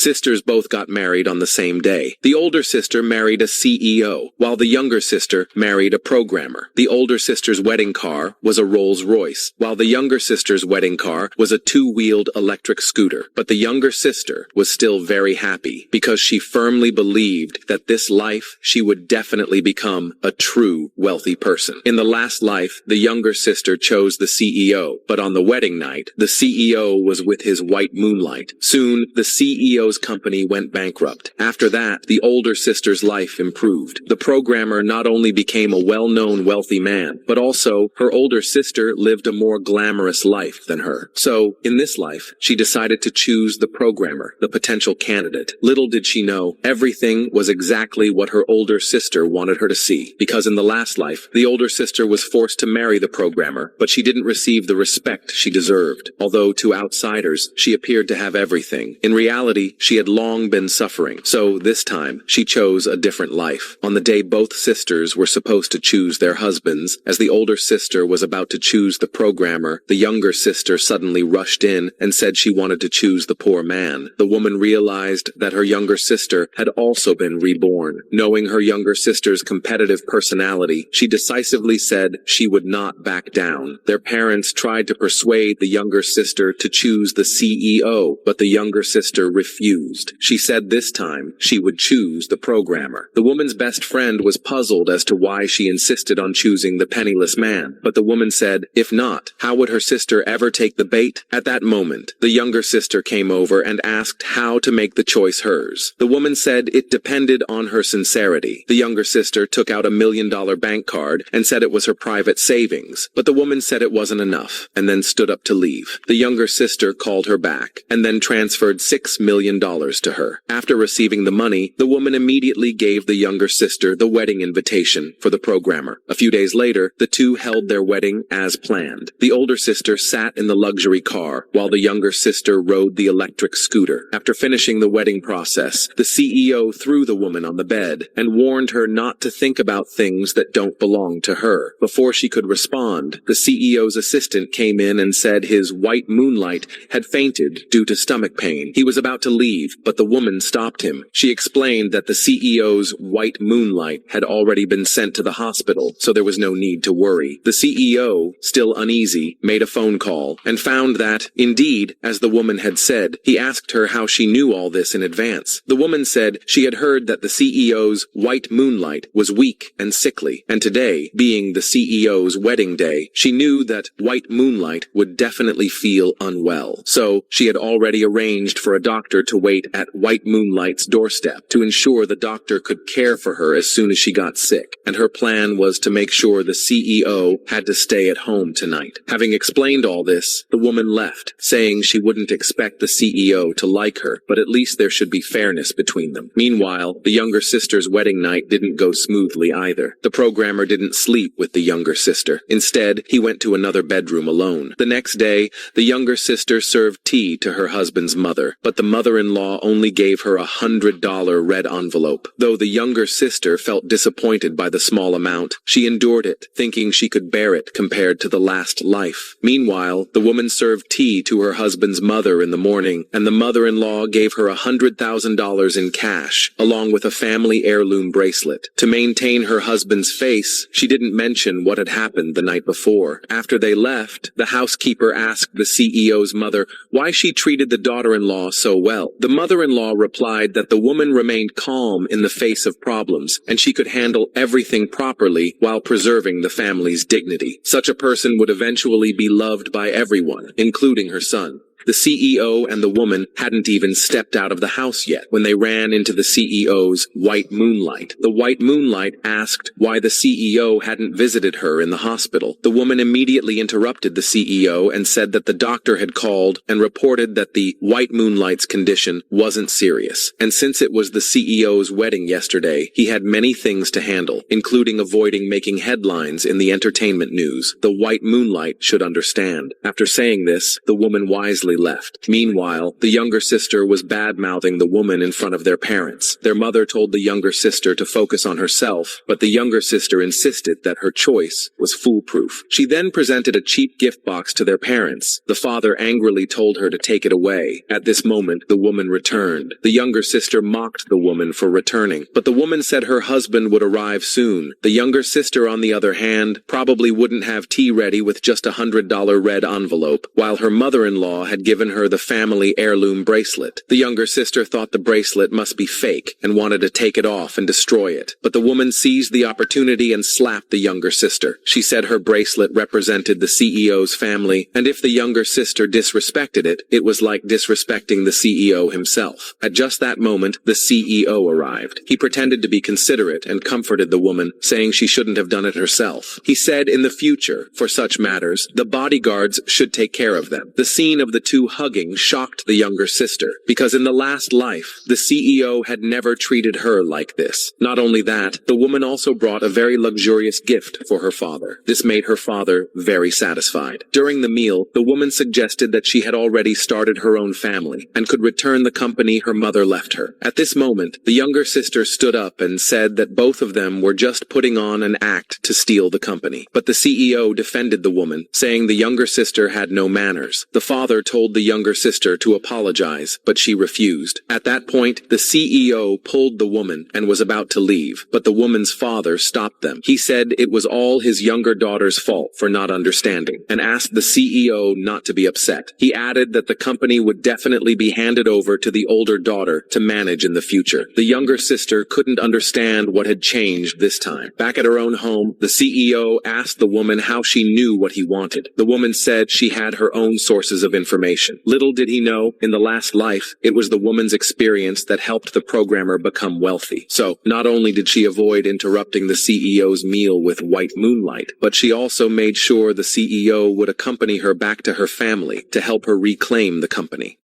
sisters both got married on the same day. The older sister married a CEO, while the younger sister married a programmer. The older sister's wedding car was a Rolls-Royce, while the younger sister's wedding car was a two-wheeled electric scooter. But the younger sister was still very happy, because she firmly believed that this life she would definitely become a true wealthy person. In the last life, the younger sister chose the CEO, but on the wedding night, the CEO was with his white moonlight. Soon, the CEO's company went bankrupt. After that, the older sister's life improved. The programmer not only became a well-known wealthy man, but also her older sister lived a more glamorous life than her. So, in this life, she decided to choose the programmer, the potential candidate. Little did she know, everything was exactly what her older sister wanted her to see. Because in the last life, the older sister was forced to marry the programmer, but she didn't receive the respect she deserved. Although to outsiders, she appeared to have everything. In reality, she had long been suffering. So this time, she chose a different life. On the day both sisters were supposed to choose their husbands, as the older sister was about to choose the programmer, the younger sister suddenly rushed in and said she wanted to choose the poor man. The woman realized that her younger sister had also been reborn. Knowing her younger sister's competitive personality, she decisively said she would not back down. Their parents tried to persuade the younger sister to choose the CEO, but the younger sister refused. She said this time she would choose the programmer. The woman's best friend was puzzled as to why she insisted on choosing the penniless man, but the woman said, if not, how would her sister ever take the bait? At that moment, the younger sister came over and asked how to make the choice hers. The woman said it depended on her sincerity. The younger sister took out $1 million bank card and said it was her private savings, but the woman said it wasn't enough, and then stood up to leave. The younger sister called her back, and then transferred $6 million to her. After receiving the money, the woman immediately gave the younger sister the wedding invitation for the programmer. A few days later, the two held their wedding as planned. The older sister sat in the luxury car, while the younger sister rode the electric scooter. After finishing the wedding process, the CEO threw the woman on the bed and warned her not to think about things that don't belong to her. Before she could respond, the CEO's assistant came in and said his white moonlight had fainted due to stomach pain. He was about to leave, but the woman stopped him. She explained that the CEO's white moonlight had already been sent to the hospital, so there was no need to worry. The CEO, still uneasy, made a phone call and found that, indeed, as the woman had said, he asked her how she knew all this in advance. The woman said she had heard that the CEO's white moonlight was weak and sickly, and today, being the CEO's wedding day, she knew that white moonlight would definitely feel unwell. So, she had already arranged for a doctor to wait at white moonlight's doorstep to ensure the doctor could care for her as soon as she got sick, and her plan was to make sure the CEO had to stay at home tonight. Having explained all this, the woman left, saying she wouldn't expect the CEO to like her, but at least there should be fairness between them. Meanwhile, the younger sister's wedding night didn't go smoothly either. The programmer didn't sleep with the younger sister. Instead, he went to another bedroom alone. The next day, the younger sister served tea to her husband's mother, but the mother-in-law only gave her $100 red envelope. Though the younger sister felt disappointed by the small amount, she endured it, thinking she could bear it compared to the last life. Meanwhile, the woman served tea to her husband's mother in the morning, and the mother-in-law gave her $100,000 in cash, along with a family heirloom bracelet. To maintain her husband's face, she didn't mention what had happened the night before. After they left, the housekeeper asked the CEO's mother why she treated the daughter-in-law so well. The mother-in-law replied that the woman remained calm in the face of problems, and she could handle everything properly while preserving the family's dignity. Such a person would eventually be loved by everyone, including her son. The CEO and the woman hadn't even stepped out of the house yet when they ran into the CEO's white moonlight. The white moonlight asked why the CEO hadn't visited her in the hospital. The woman immediately interrupted the CEO and said that the doctor had called and reported that the white moonlight's condition wasn't serious. And since it was the CEO's wedding yesterday, he had many things to handle, including avoiding making headlines in the entertainment news. The white moonlight should understand. After saying this, the woman wisely eventually left. Meanwhile, the younger sister was bad-mouthing the woman in front of their parents. Their mother told the younger sister to focus on herself, but the younger sister insisted that her choice was foolproof. She then presented a cheap gift box to their parents. The father angrily told her to take it away. At this moment, the woman returned. The younger sister mocked the woman for returning, but the woman said her husband would arrive soon. The younger sister, on the other hand, probably wouldn't have tea ready with just $100 red envelope, while her mother-in-law had given her the family heirloom bracelet. The younger sister thought the bracelet must be fake and wanted to take it off and destroy it, but the woman seized the opportunity and slapped the younger sister. She said her bracelet represented the CEO's family, and if the younger sister disrespected it, it was like disrespecting the CEO himself. At just that moment, the CEO arrived. He pretended to be considerate and comforted the woman, saying she shouldn't have done it herself. He said in the future, for such matters, the bodyguards should take care of them. The scene of the two hugging shocked the younger sister, because in the last life, the CEO had never treated her like this. Not only that, the woman also brought a very luxurious gift for her father. This made her father very satisfied. During the meal, the woman suggested that she had already started her own family and could return the company her mother left her. At this moment, the younger sister stood up and said that both of them were just putting on an act to steal the company. But the CEO defended the woman, saying the younger sister had no manners. The father told the younger sister to apologize, but she refused. At that point, the CEO pulled the woman and was about to leave, but the woman's father stopped them. He said it was all his younger daughter's fault for not understanding, and asked the CEO not to be upset. He added that the company would definitely be handed over to the older daughter to manage in the future. The younger sister couldn't understand what had changed this time. Back at her own home, the CEO asked the woman how she knew what he wanted. The woman said she had her own sources of information. Little did he know, in the last life, it was the woman's experience that helped the programmer become wealthy. So, not only did she avoid interrupting the CEO's meal with white moonlight, but she also made sure the CEO would accompany her back to her family to help her reclaim the company.